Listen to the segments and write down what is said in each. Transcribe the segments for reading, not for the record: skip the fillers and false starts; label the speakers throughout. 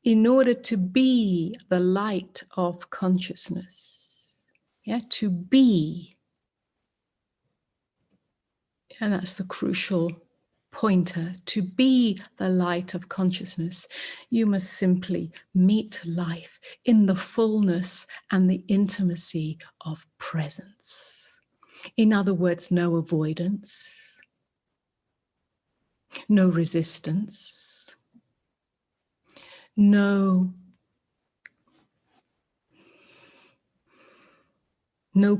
Speaker 1: in order to be the light of consciousness. Yeah, to be. And that's the crucial pointer. To be the light of consciousness, you must simply meet life in the fullness and the intimacy of presence. In other words, no avoidance, no resistance, no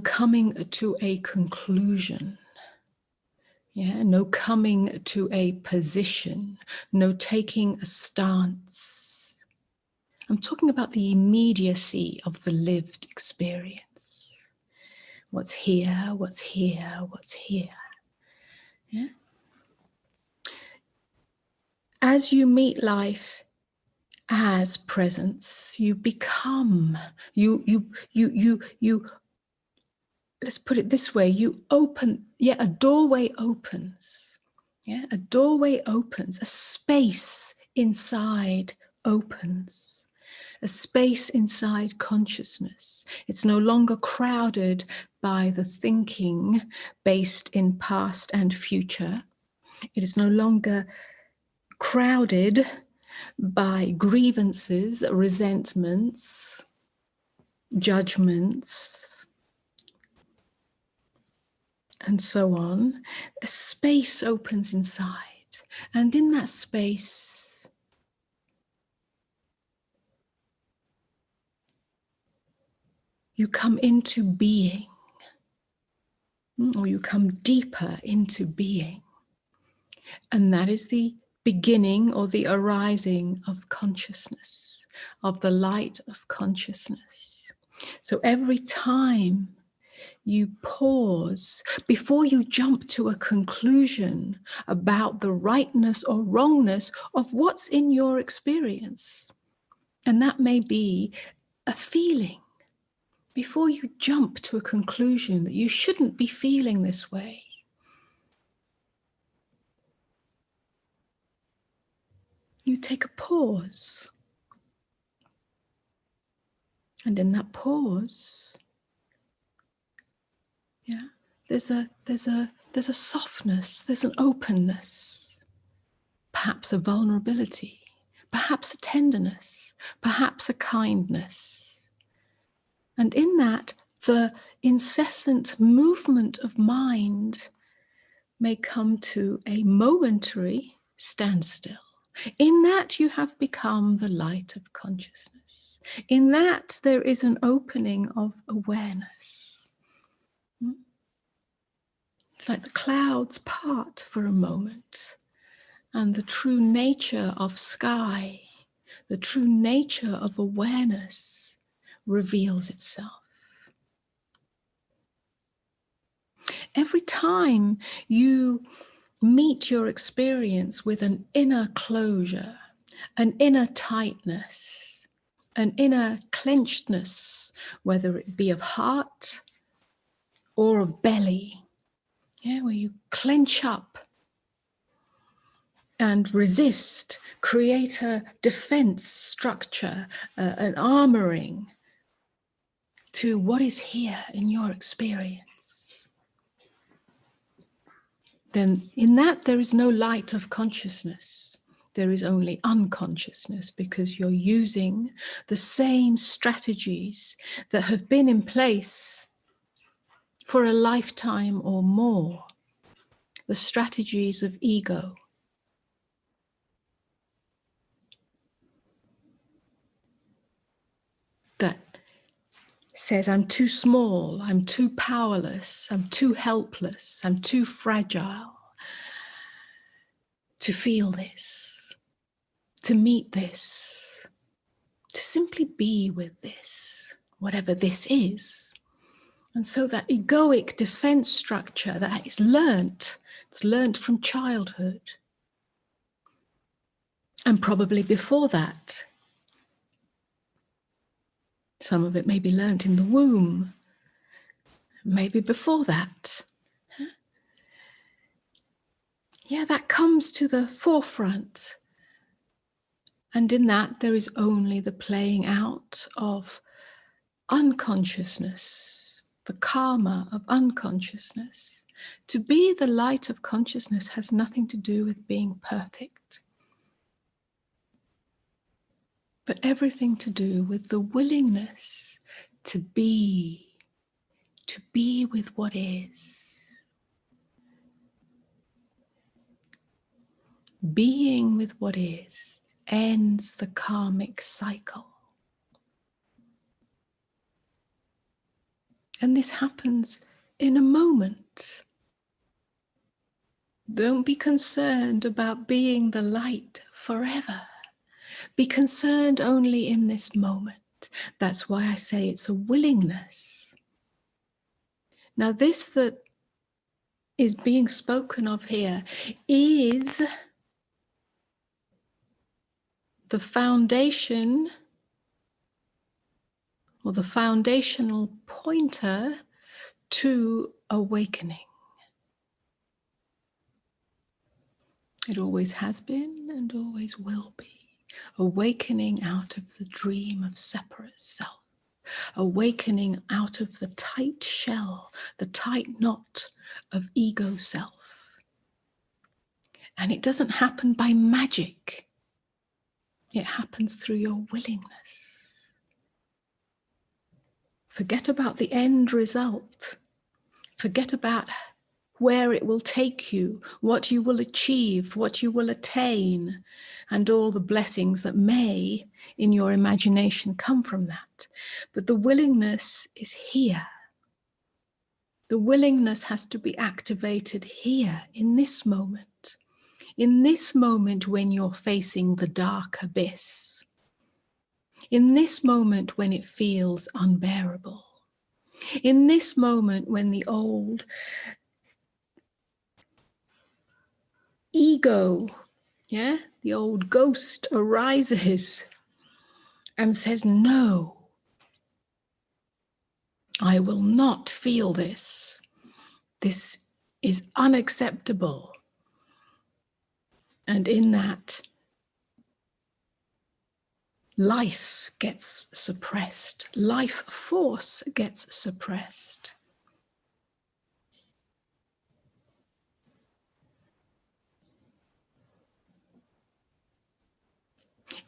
Speaker 1: coming to a conclusion. Yeah, no coming to a position, no taking a stance. I'm talking about the immediacy of the lived experience. What's here, what's here, what's here. Yeah? As you meet life as presence, you become, let's put it this way, you open, a doorway opens. Yeah, a doorway opens, a space inside opens, a space inside consciousness. It's no longer crowded by the thinking based in past and future. It is no longer crowded by grievances, resentments, judgments, and so on. A space opens inside, and in that space, you come into being, or you come deeper into being. And that is the beginning or the arising of consciousness, of the light of consciousness. So every time you pause before you jump to a conclusion about the rightness or wrongness of what's in your experience. And that may be a feeling. Before you jump to a conclusion that you shouldn't be feeling this way, you take a pause. And in that pause, there's a softness, there's an openness, perhaps a vulnerability, perhaps a tenderness, perhaps a kindness. And in that, the incessant movement of mind may come to a momentary standstill. In that, you have become the light of consciousness. In that, there is an opening of awareness. It's like the clouds part for a moment, and the true nature of sky, the true nature of awareness reveals itself. Every time you meet your experience with an inner closure, an inner tightness, an inner clenchedness, whether it be of heart or of belly, where you clench up and resist, create a defense structure, an armoring to what is here in your experience. Then in that there is no light of consciousness. There is only unconsciousness, because you're using the same strategies that have been in place for a lifetime or more, the strategies of ego. That says, I'm too small, I'm too powerless, I'm too helpless, I'm too fragile to feel this, to meet this, to simply be with this, whatever this is. And so that egoic defense structure that is learnt, it's learnt from childhood. And probably before that. Some of it may be learnt in the womb, maybe before that. That comes to the forefront. And in that, there is only the playing out of unconsciousness, the karma of unconsciousness. To be the light of consciousness has nothing to do with being perfect, but everything to do with the willingness to be with what is. Being with what is ends the karmic cycle. And this happens in a moment. Don't be concerned about being the light forever. Be concerned only in this moment. That's why I say it's a willingness. Now, this that is being spoken of here is the foundation or the foundational pointer to awakening. It always has been and always will be. Awakening out of the dream of separate self. Awakening out of the tight shell, the tight knot of ego self. And it doesn't happen by magic. It happens through your willingness. Forget about the end result. Forget about where it will take you, what you will achieve, what you will attain, and all the blessings that may, in your imagination, come from that. But the willingness is here. The willingness has to be activated here, in this moment. In this moment when you're facing the dark abyss. In this moment when it feels unbearable. In this moment when the old ego, the old ghost arises and says, no, I will not feel this. This is unacceptable. And in that, life gets suppressed. Life force gets suppressed.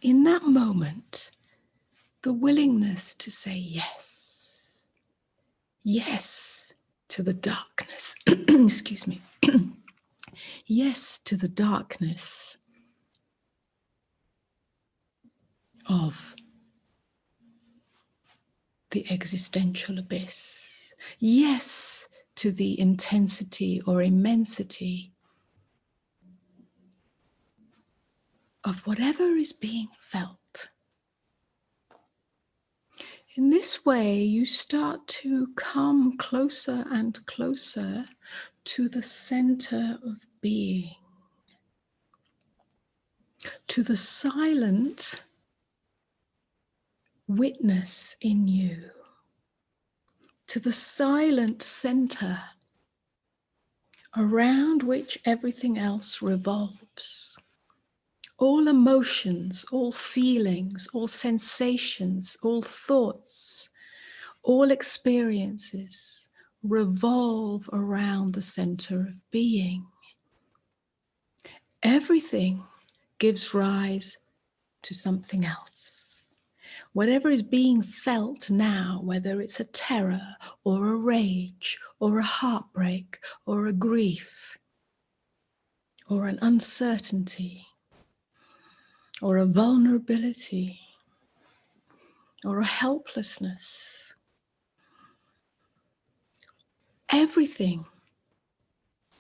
Speaker 1: In that moment, the willingness to say yes, yes to the darkness, excuse me, yes to the darkness of the existential abyss, yes to the intensity or immensity of whatever is being felt. In this way, you start to come closer and closer to the center of being, to the silent witness in you, to the silent center around which everything else revolves. All emotions, all feelings, all sensations, all thoughts, all experiences revolve around the center of being. Everything gives rise to something else. Whatever is being felt now, whether it's a terror or a rage or a heartbreak or a grief or an uncertainty, or a vulnerability, or a helplessness. Everything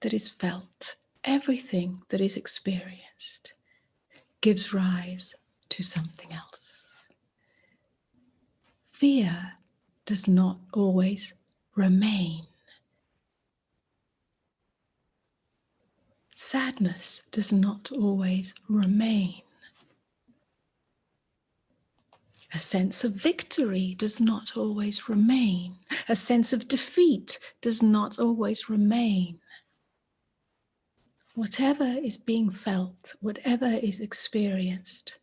Speaker 1: that is felt, everything that is experienced, gives rise to something else. Fear does not always remain. Sadness does not always remain. A sense of victory does not always remain. A sense of defeat does not always remain. Whatever is being felt, whatever is experienced,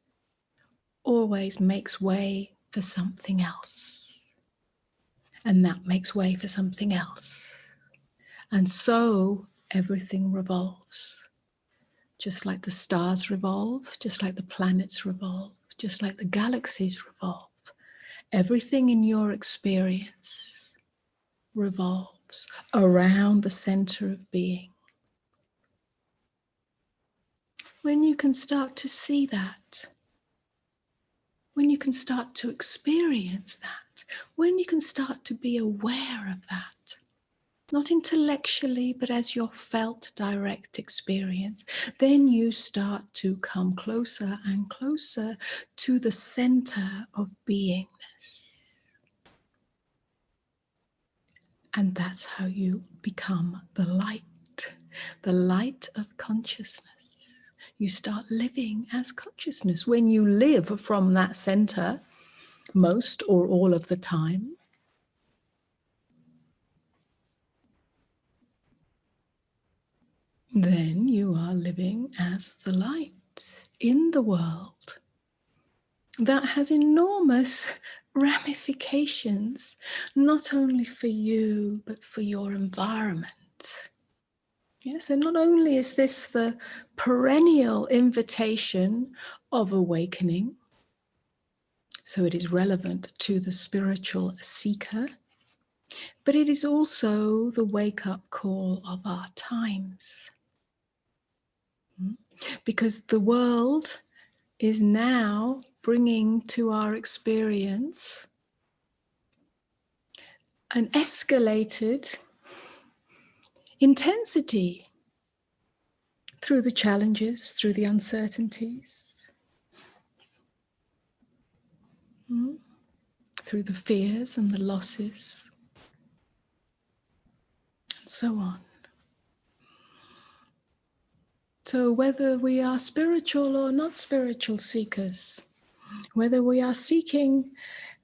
Speaker 1: always makes way for something else. And that makes way for something else. And so everything revolves. Just like the stars revolve, just like the planets revolve, just like the galaxies revolve. Everything in your experience revolves around the center of being. When you can start to see that, when you can start to experience that, when you can start to be aware of that, not intellectually, but as your felt direct experience, then you start to come closer and closer to the center of beingness. And that's how you become the light of consciousness. You start living as consciousness. When you live from that center, most or all of the time, then you are living as the light in the world. That has enormous ramifications, not only for you, but for your environment. Yes, and not only is this the perennial invitation of awakening, so it is relevant to the spiritual seeker, but it is also the wake-up call of our times. Because the world is now bringing to our experience an escalated intensity through the challenges, through the uncertainties, through the fears and the losses, and so on. So whether we are spiritual or not spiritual seekers, whether we are seeking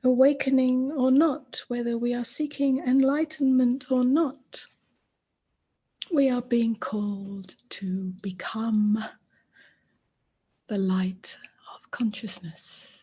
Speaker 1: awakening or not, whether we are seeking enlightenment or not, we are being called to become the light of consciousness.